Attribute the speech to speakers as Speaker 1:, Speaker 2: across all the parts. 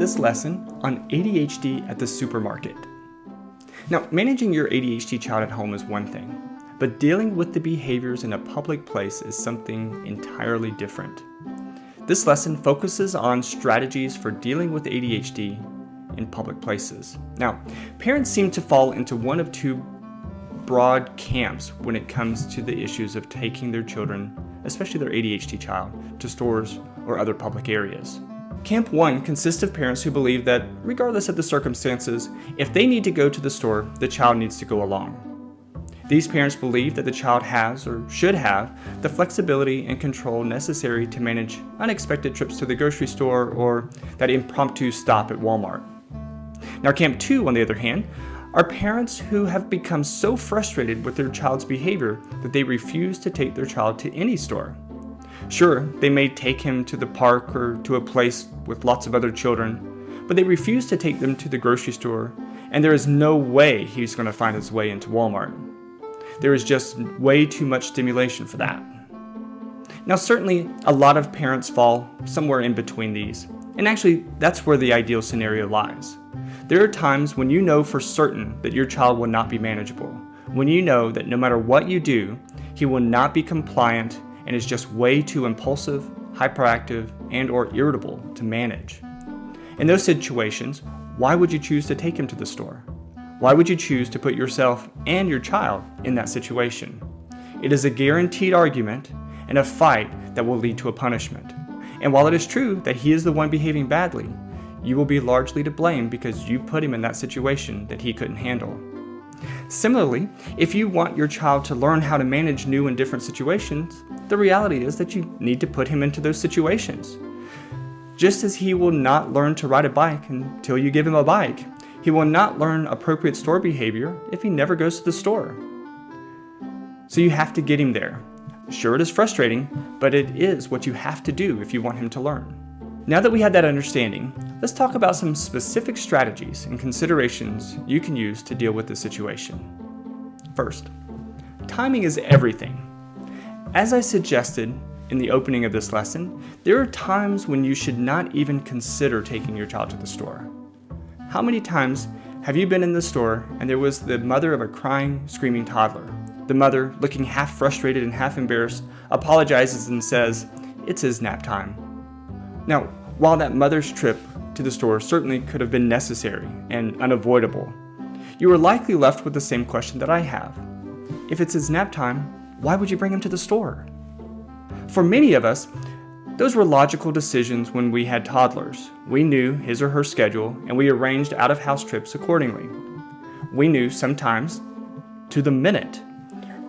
Speaker 1: this lesson on ADHD at the supermarket. Now, managing your ADHD child at home is one thing, but dealing with the behaviors in a public place is something entirely different. This lesson focuses on strategies for dealing with ADHD in public places. Now, parents seem to fall into one of two broad camps when it comes to the issues of taking their children, especially their ADHD child, to stores or other public areas. Camp 1 consists of parents who believe that, regardless of the circumstances, if they need to go to the store, the child needs to go along. These parents believe that the child has, or should have, the flexibility and control necessary to manage unexpected trips to the grocery store or that impromptu stop at Walmart. Now, Camp 2, on the other hand, are parents who have become so frustrated with their child's behavior that they refuse to take their child to any store. Sure, they may take him to the park or to a place with lots of other children, but they refuse to take them to the grocery store, and there is no way he's going to find his way into Walmart. There is just way too much stimulation for that. Now, certainly, a lot of parents fall somewhere in between these, and actually, that's where the ideal scenario lies. There are times when you know for certain that your child will not be manageable, when you know that no matter what you do, he will not be compliant and is just way too impulsive, hyperactive, and/or irritable to manage. In those situations, why would you choose to take him to the store? Why would you choose to put yourself and your child in that situation? It is a guaranteed argument and a fight that will lead to a punishment. And while it is true that he is the one behaving badly, you will be largely to blame because you put him in that situation that he couldn't handle. Similarly, if you want your child to learn how to manage new and different situations, the reality is that you need to put him into those situations. Just as he will not learn to ride a bike until you give him a bike, he will not learn appropriate store behavior if he never goes to the store. So you have to get him there. Sure, it is frustrating, but it is what you have to do if you want him to learn. Now that we have that understanding, let's talk about some specific strategies and considerations you can use to deal with this situation. First, timing is everything. As I suggested in the opening of this lesson, there are times when you should not even consider taking your child to the store. How many times have you been in the store and there was the mother of a crying, screaming toddler? The mother, looking half frustrated and half embarrassed, apologizes and says, "It's his nap time." Now, while that mother's trip to the store certainly could have been necessary and unavoidable, you are likely left with the same question that I have. If it's his nap time, why would you bring him to the store? For many of us, those were logical decisions when we had toddlers. We knew his or her schedule, and we arranged out-of-house trips accordingly. We knew sometimes, to the minute,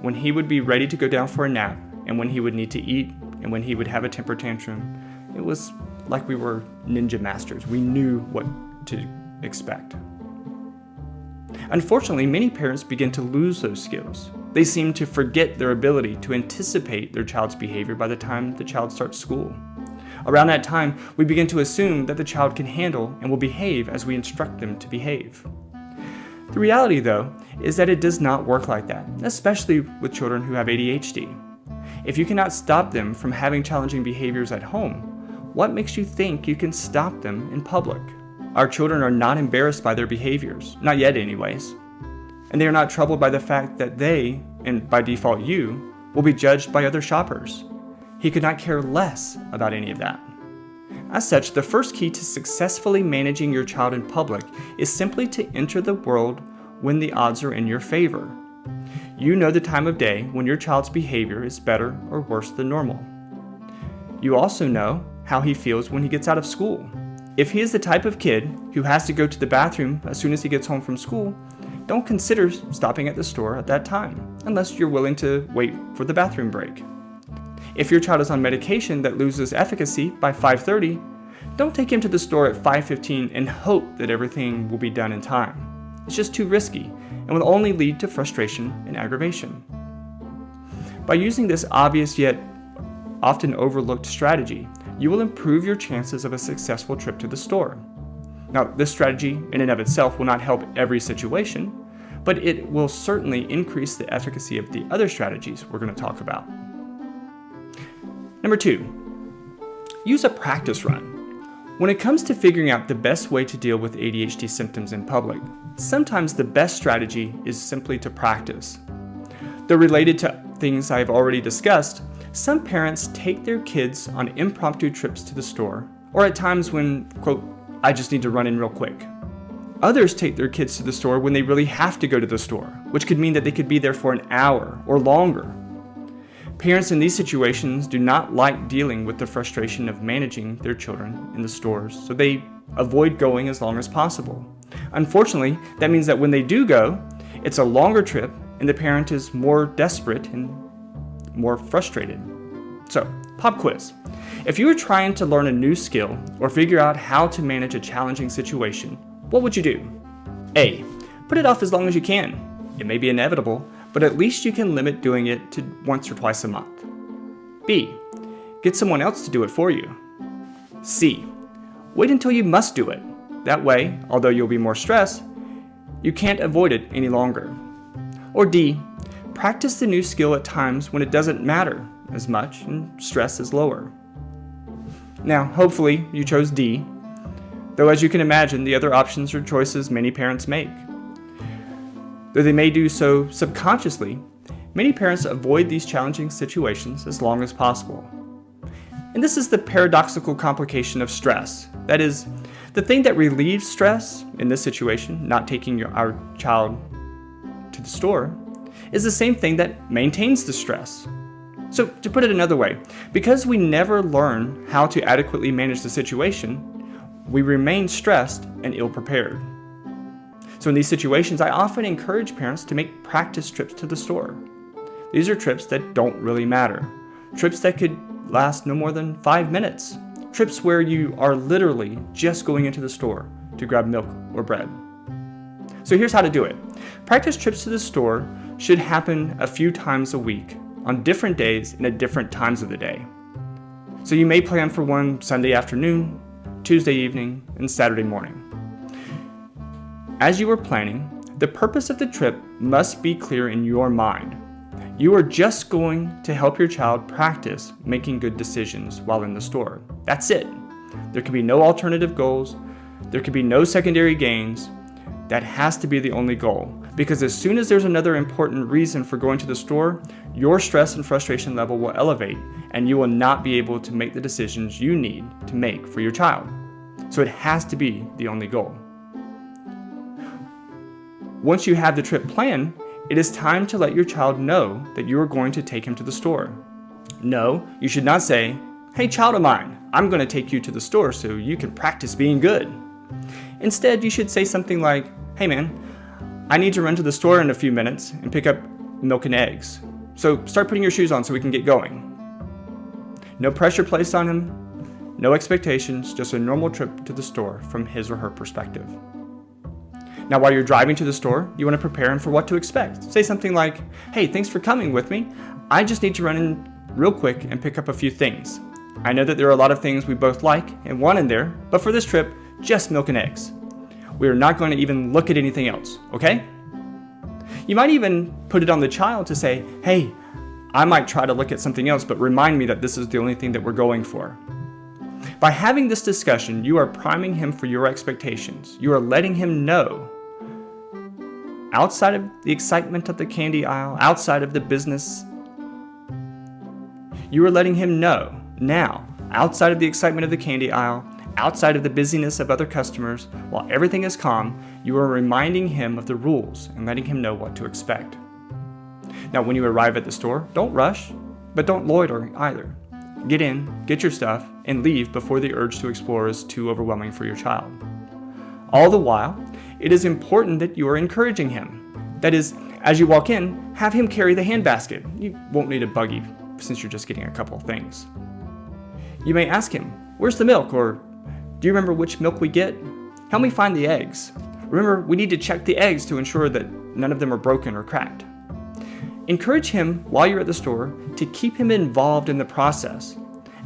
Speaker 1: when he would be ready to go down for a nap, and when he would need to eat, and when he would have a temper tantrum. It was like we were ninja masters. We knew what to expect. Unfortunately, many parents begin to lose those skills. They seem to forget their ability to anticipate their child's behavior by the time the child starts school. Around that time, we begin to assume that the child can handle and will behave as we instruct them to behave. The reality, though, is that it does not work like that, especially with children who have ADHD. If you cannot stop them from having challenging behaviors at home, what makes you think you can stop them in public? Our children are not embarrassed by their behaviors, not yet anyways. And they are not troubled by the fact that they, and by default you, will be judged by other shoppers. He could not care less about any of that. As such, the first key to successfully managing your child in public is simply to enter the world when the odds are in your favor. You know the time of day when your child's behavior is better or worse than normal. You also know how he feels when he gets out of school. If he is the type of kid who has to go to the bathroom as soon as he gets home from school, don't consider stopping at the store at that time, unless you're willing to wait for the bathroom break. If your child is on medication that loses efficacy by 5:30, don't take him to the store at 5:15 and hope that everything will be done in time. It's just too risky and will only lead to frustration and aggravation. By using this obvious yet often overlooked strategy, you will improve your chances of a successful trip to the store. Now, this strategy in and of itself will not help every situation, but it will certainly increase the efficacy of the other strategies we're going to talk about. Number 2, use a practice run. When it comes to figuring out the best way to deal with ADHD symptoms in public, sometimes the best strategy is simply to practice. Though related to things I've already discussed, some parents take their kids on impromptu trips to the store, or at times when, quote, I just need to run in real quick. Others take their kids to the store when they really have to go to the store, which could mean that they could be there for an hour or longer. Parents in these situations do not like dealing with the frustration of managing their children in the stores, so they avoid going as long as possible. Unfortunately, that means that when they do go, it's a longer trip and the parent is more desperate and more frustrated. So, pop quiz. If you were trying to learn a new skill or figure out how to manage a challenging situation, what would you do? A. Put it off as long as you can. It may be inevitable, but at least you can limit doing it to once or twice a month. B. Get someone else to do it for you. C. Wait until you must do it. That way, although you'll be more stressed, you can't avoid it any longer. Or D. Practice the new skill at times when it doesn't matter as much and stress is lower. Now, hopefully you chose D, though as you can imagine, the other options are choices many parents make. Though they may do so subconsciously, many parents avoid these challenging situations as long as possible. And this is the paradoxical complication of stress. That is, the thing that relieves stress, in this situation, not taking our child to the store, is the same thing that maintains the stress. So, to put it another way, because we never learn how to adequately manage the situation, we remain stressed and ill-prepared. So in these situations, I often encourage parents to make practice trips to the store. These are trips that don't really matter. Trips that could last no more than 5 minutes. Trips where you are literally just going into the store to grab milk or bread. So here's how to do it. Practice trips to the store should happen a few times a week on different days and at different times of the day. So you may plan for one Sunday afternoon, Tuesday evening, and Saturday morning. As you are planning, the purpose of the trip must be clear in your mind. You are just going to help your child practice making good decisions while in the store. That's it. There can be no alternative goals. There can be no secondary gains. That has to be the only goal, because as soon as there's another important reason for going to the store, your stress and frustration level will elevate, and you will not be able to make the decisions you need to make for your child. So it has to be the only goal. Once you have the trip planned, it is time to let your child know that you are going to take him to the store. No, you should not say, "Hey, child of mine, I'm going to take you to the store so you can practice being good." Instead, you should say something like, "Hey man, I need to run to the store in a few minutes and pick up milk and eggs. So start putting your shoes on so we can get going." No pressure placed on him, no expectations, just a normal trip to the store from his or her perspective. Now, while you're driving to the store, you want to prepare him for what to expect. Say something like, "Hey, thanks for coming with me. I just need to run in real quick and pick up a few things. I know that there are a lot of things we both like and want in there, but for this trip, just milk and eggs. We are not going to even look at anything else, okay?" You might even put it on the child to say, "Hey, I might try to look at something else, but remind me that this is the only thing that we're going for." By having this discussion, you are priming him for your expectations. You are letting him know, outside of the excitement of the candy aisle, outside of the business, you are letting him know now, outside of the excitement of the candy aisle, outside of the busyness of other customers, while everything is calm, you are reminding him of the rules and letting him know what to expect. Now, when you arrive at the store, don't rush, but don't loiter either. Get in, get your stuff, and leave before the urge to explore is too overwhelming for your child. All the while, it is important that you are encouraging him. That is, as you walk in, have him carry the handbasket. You won't need a buggy since you're just getting a couple of things. You may ask him, "Where's the milk?" or "Do you remember which milk we get? Help me find the eggs. Remember, we need to check the eggs to ensure that none of them are broken or cracked." Encourage him while you're at the store to keep him involved in the process.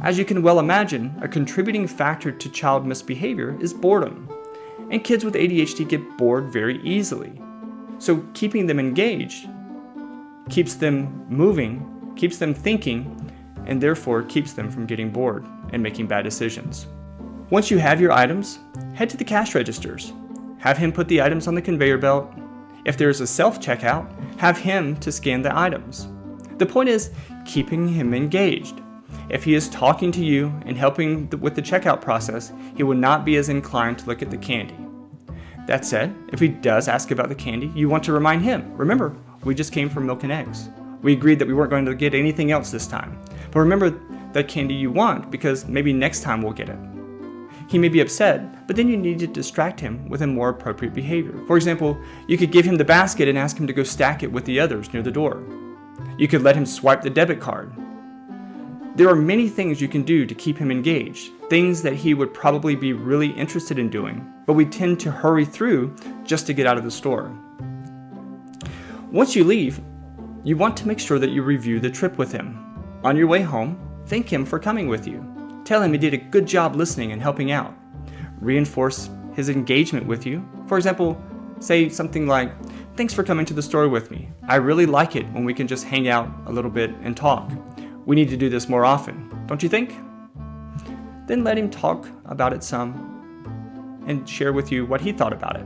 Speaker 1: As you can well imagine, a contributing factor to child misbehavior is boredom. And kids with ADHD get bored very easily. So keeping them engaged keeps them moving, keeps them thinking, and therefore keeps them from getting bored and making bad decisions. Once you have your items, head to the cash registers. Have him put the items on the conveyor belt. If there is a self-checkout, have him to scan the items. The point is keeping him engaged. If he is talking to you and helping with the checkout process, he will not be as inclined to look at the candy. That said, if he does ask about the candy, you want to remind him, remember, we just came from milk and eggs. We agreed that we weren't going to get anything else this time. But remember that candy you want because maybe next time we'll get it. He may be upset, but then you need to distract him with a more appropriate behavior. For example, you could give him the basket and ask him to go stack it with the others near the door. You could let him swipe the debit card. There are many things you can do to keep him engaged, things that he would probably be really interested in doing, but we tend to hurry through just to get out of the store. Once you leave, you want to make sure that you review the trip with him. On your way home, thank him for coming with you. Tell him he did a good job listening and helping out. Reinforce his engagement with you. For example, say something like, "Thanks for coming to the store with me. I really like it when we can just hang out a little bit and talk. We need to do this more often, don't you think?" Then let him talk about it some and share with you what he thought about it.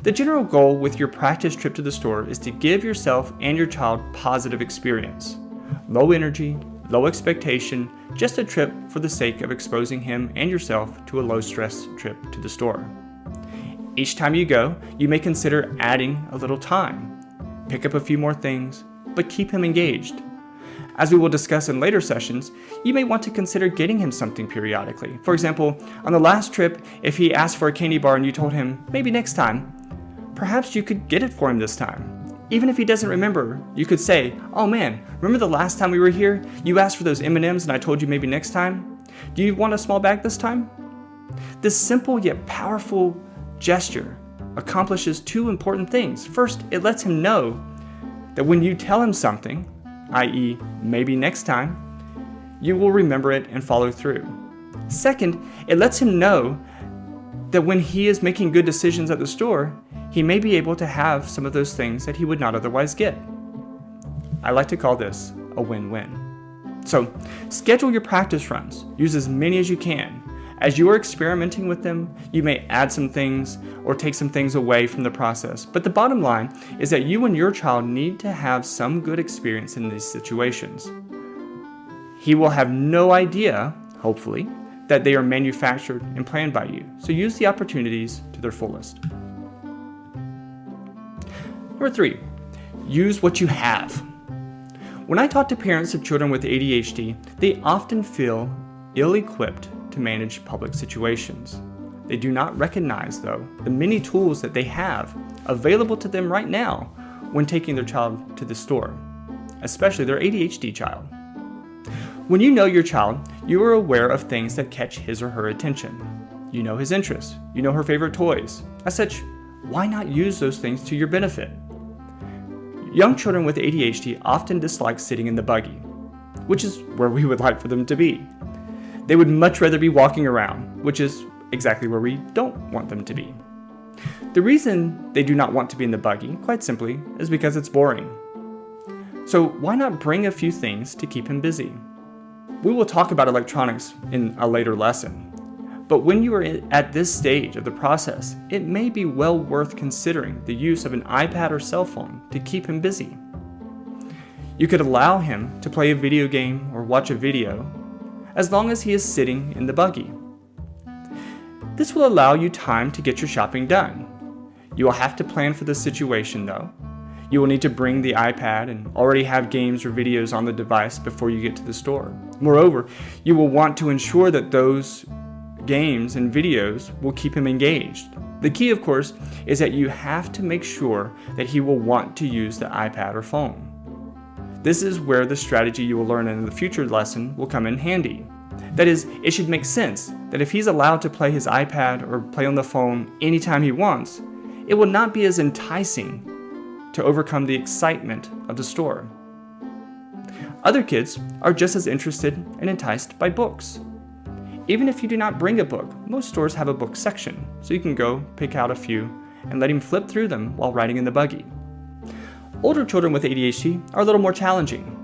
Speaker 1: The general goal with your practice trip to the store is to give yourself and your child positive experience. Low energy, low expectation, just a trip for the sake of exposing him and yourself to a low-stress trip to the store. Each time you go, you may consider adding a little time. Pick up a few more things, but keep him engaged. As we will discuss in later sessions, you may want to consider getting him something periodically. For example, on the last trip, if he asked for a candy bar and you told him, maybe next time, perhaps you could get it for him this time. Even if he doesn't remember, you could say, "Oh man, remember the last time we were here? You asked for those M&Ms and I told you maybe next time? Do you want a small bag this time?" This simple yet powerful gesture accomplishes two important things. First, it lets him know that when you tell him something, i.e., maybe next time, you will remember it and follow through. Second, it lets him know that when he is making good decisions at the store, he may be able to have some of those things that he would not otherwise get. I like to call this a win-win. So, schedule your practice runs. Use as many as you can. As you are experimenting with them, you may add some things or take some things away from the process. But the bottom line is that you and your child need to have some good experience in these situations. He will have no idea, hopefully, that they are manufactured and planned by you. So use the opportunities to their fullest. Number 3, use what you have. When I talk to parents of children with ADHD, they often feel ill-equipped to manage public situations. They do not recognize, though, the many tools that they have available to them right now when taking their child to the store, especially their ADHD child. When you know your child, you are aware of things that catch his or her attention. You know his interests, you know her favorite toys. As such, why not use those things to your benefit? Young children with ADHD often dislike sitting in the buggy, which is where we would like for them to be. They would much rather be walking around, which is exactly where we don't want them to be. The reason they do not want to be in the buggy, quite simply, is because it's boring. So why not bring a few things to keep him busy? We will talk about electronics in a later lesson. But when you are at this stage of the process, it may be well worth considering the use of an iPad or cell phone to keep him busy. You could allow him to play a video game or watch a video as long as he is sitting in the buggy. This will allow you time to get your shopping done. You will have to plan for this situation though. You will need to bring the iPad and already have games or videos on the device before you get to the store. Moreover, you will want to ensure that those games and videos will keep him engaged. The key, of course, is that you have to make sure that he will want to use the iPad or phone. This is where the strategy you will learn in the future lesson will come in handy. That is, it should make sense that if he's allowed to play his iPad or play on the phone anytime he wants, it will not be as enticing to overcome the excitement of the store. Other kids are just as interested and enticed by books. Even if you do not bring a book, most stores have a book section, so you can go pick out a few and let him flip through them while riding in the buggy. Older children with ADHD are a little more challenging.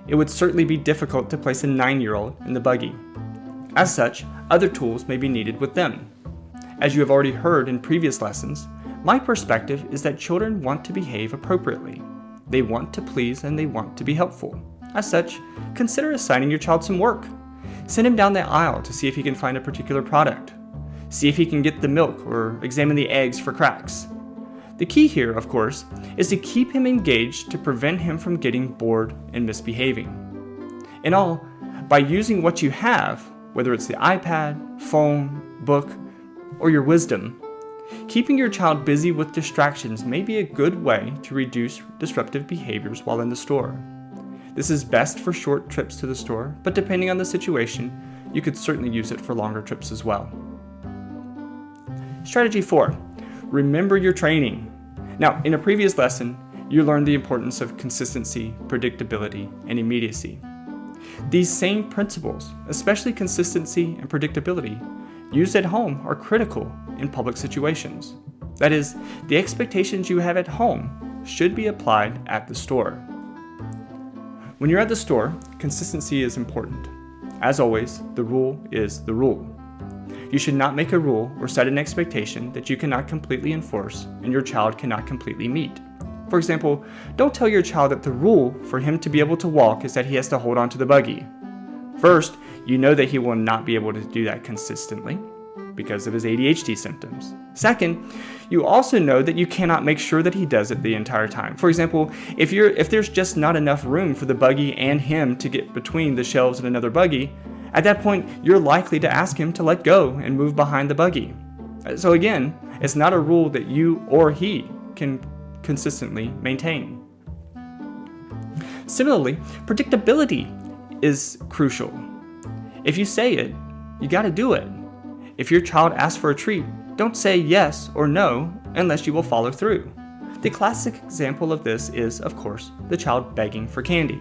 Speaker 1: It would certainly be difficult to place a 9-year-old in the buggy. As such, other tools may be needed with them. As you have already heard in previous lessons, my perspective is that children want to behave appropriately. They want to please and they want to be helpful. As such, consider assigning your child some work. Send him down the aisle to see if he can find a particular product. See if he can get the milk or examine the eggs for cracks. The key here, of course, is to keep him engaged to prevent him from getting bored and misbehaving. In all, by using what you have, whether it's the iPad, phone, book, or your wisdom, keeping your child busy with distractions may be a good way to reduce disruptive behaviors while in the store. This is best for short trips to the store, but depending on the situation, you could certainly use it for longer trips as well. Strategy 4, remember your training. Now, in a previous lesson, you learned the importance of consistency, predictability, and immediacy. These same principles, especially consistency and predictability, used at home are critical in public situations. That is, the expectations you have at home should be applied at the store. When you're at the store, consistency is important. As always, the rule is the rule. You should not make a rule or set an expectation that you cannot completely enforce and your child cannot completely meet. For example, don't tell your child that the rule for him to be able to walk is that he has to hold on to the buggy. First, you know that he will not be able to do that consistently because of his ADHD symptoms. Second, you also know that you cannot make sure that he does it the entire time. For example, if there's just not enough room for the buggy and him to get between the shelves and another buggy, at that point, you're likely to ask him to let go and move behind the buggy. So again, it's not a rule that you or he can consistently maintain. Similarly, predictability is crucial. If you say it, you got to do it. If your child asks for a treat, don't say yes or no unless you will follow through. The classic example of this is, of course, the child begging for candy.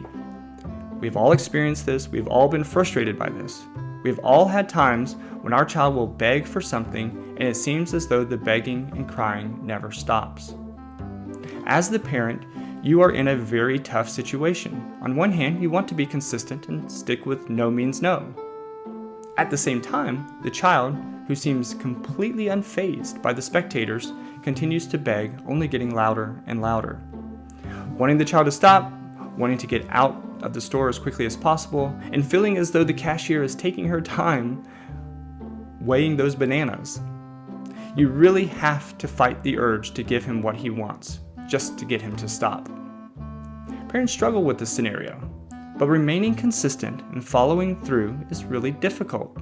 Speaker 1: We've all experienced this, we've all been frustrated by this. We've all had times when our child will beg for something and it seems as though the begging and crying never stops. As the parent, you are in a very tough situation. On one hand, you want to be consistent and stick with no means no. At the same time, the child, who seems completely unfazed by the spectators, continues to beg, only getting louder and louder. Wanting the child to stop, wanting to get out of the store as quickly as possible, and feeling as though the cashier is taking her time weighing those bananas. You really have to fight the urge to give him what he wants, just to get him to stop. Parents struggle with this scenario, but remaining consistent and following through is really difficult.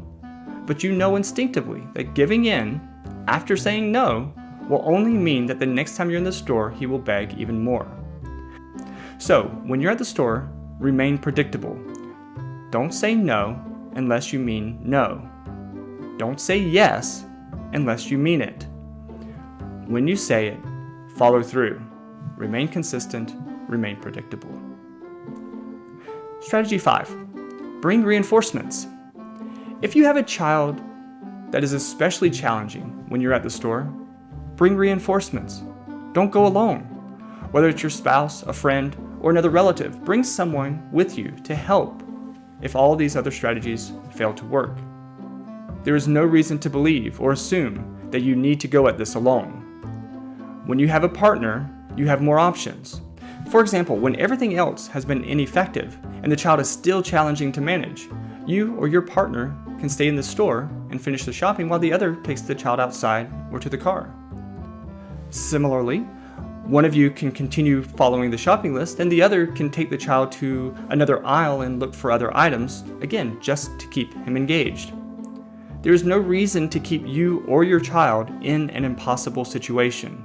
Speaker 1: But you know instinctively that giving in, after saying no, will only mean that the next time you're in the store, he will beg even more. So, when you're at the store, remain predictable. Don't say no unless you mean no. Don't say yes unless you mean it. When you say it, follow through. Remain consistent, remain predictable. Strategy 5, bring reinforcements. If you have a child that is especially challenging when you're at the store, bring reinforcements. Don't go alone. Whether it's your spouse, a friend, or another relative, bring someone with you to help if all these other strategies fail to work. There is no reason to believe or assume that you need to go at this alone. When you have a partner, you have more options. For example, when everything else has been ineffective and the child is still challenging to manage, you or your partner can stay in the store and finish the shopping while the other takes the child outside or to the car. Similarly, one of you can continue following the shopping list and the other can take the child to another aisle and look for other items, again, just to keep him engaged. There is no reason to keep you or your child in an impossible situation.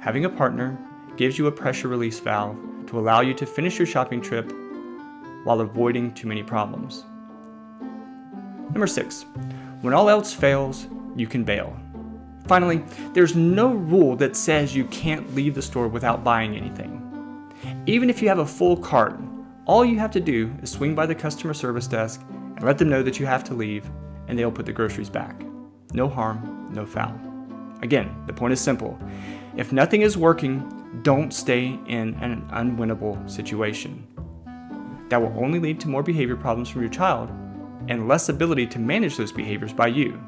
Speaker 1: Having a partner gives you a pressure release valve to allow you to finish your shopping trip while avoiding too many problems. Number 6, when all else fails, you can bail. Finally, there's no rule that says you can't leave the store without buying anything. Even if you have a full cart, all you have to do is swing by the customer service desk and let them know that you have to leave, and they'll put the groceries back. No harm, no foul. Again, the point is simple. If nothing is working, don't stay in an unwinnable situation. That will only lead to more behavior problems from your child and less ability to manage those behaviors by you.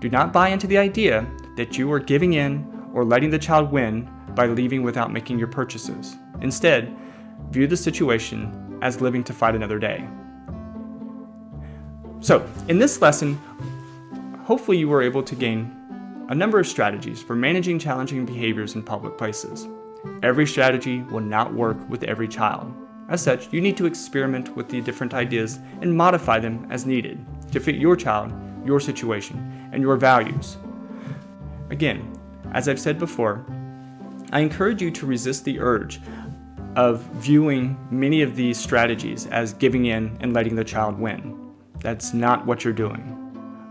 Speaker 1: Do not buy into the idea that you are giving in or letting the child win by leaving without making your purchases. Instead, view the situation as living to fight another day. So, in this lesson, hopefully you were able to gain a number of strategies for managing challenging behaviors in public places. Every strategy will not work with every child. As such, you need to experiment with the different ideas and modify them as needed to fit your child, your situation, and your values. Again, as I've said before, I encourage you to resist the urge of viewing many of these strategies as giving in and letting the child win. That's not what you're doing.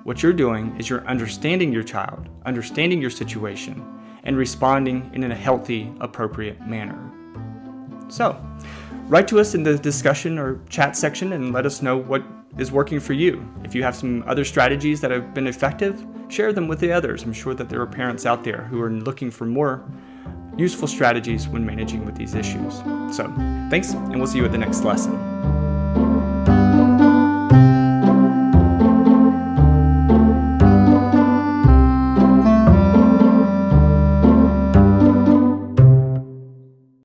Speaker 1: What you're doing is you're understanding your child, understanding your situation, and responding in a healthy, appropriate manner. So, write to us in the discussion or chat section and let us know what is working for you. If you have some other strategies that have been effective, share them with the others. I'm sure that there are parents out there who are looking for more useful strategies when managing with these issues. So, thanks, and we'll see you at the next lesson.